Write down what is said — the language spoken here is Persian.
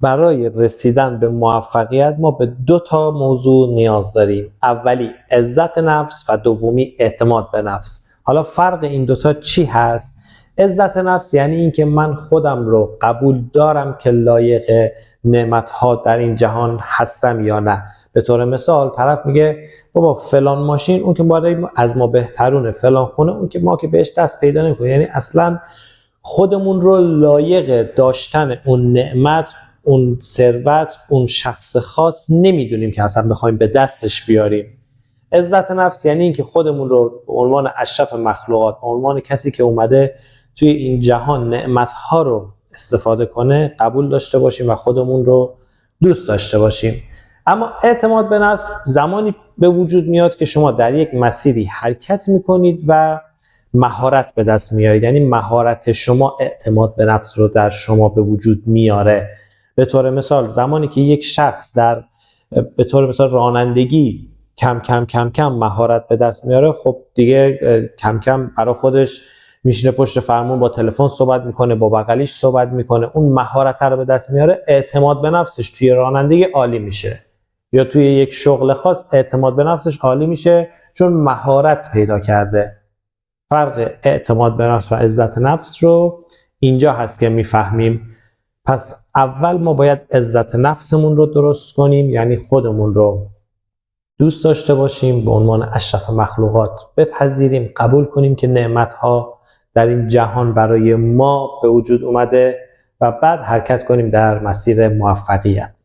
برای رسیدن به موفقیت ما به 2 تا موضوع نیاز داریم. اولی عزت نفس و دومی اعتماد به نفس. حالا فرق این 2 تا چی هست؟ عزت نفس یعنی اینکه من خودم رو قبول دارم که لایق نعمت‌ها در این جهان هستم یا نه. به طور مثال طرف میگه بابا فلان ماشین اون که از ما بهترونه، فلان خونه اون که ما که بهش دست پیدا نمی‌کنیم. یعنی اصلا خودمون رو لایق داشتن اون نعمت، اون ثروت، اون شخص خاص نمیدونیم که اصلا بخوایم به دستش بیاریم. عزت نفس یعنی اینکه خودمون رو به عنوان اشرف مخلوقات، به عنوان کسی که اومده توی این جهان نعمت‌ها رو استفاده کنه قبول داشته باشیم و خودمون رو دوست داشته باشیم. اما اعتماد به نفس زمانی به وجود میاد که شما در یک مسیری حرکت میکنید و مهارت به دست میارید. یعنی مهارت شما اعتماد به نفس رو در شما به وجود میاره. به طور مثال زمانی که یک شخص به طور مثال رانندگی کم کم مهارت به دست میاره، خب دیگه کم کم برای خودش میشینه پشت فرمون با تلفن صحبت میکنه، با بغلیش صحبت میکنه، اون مهارت رو به دست میاره، اعتماد به نفسش توی رانندگی عالی میشه. یا توی یک شغل خاص اعتماد به نفسش عالی میشه چون مهارت پیدا کرده. فرق اعتماد به نفس و عزت نفس رو اینجا هست که میفهمیم. پس اول ما باید عزت نفسمون رو درست کنیم، یعنی خودمون رو دوست داشته باشیم، به عنوان اشرف مخلوقات بپذیریم، قبول کنیم که نعمت‌ها در این جهان برای ما به وجود اومده و بعد حرکت کنیم در مسیر موفقیت.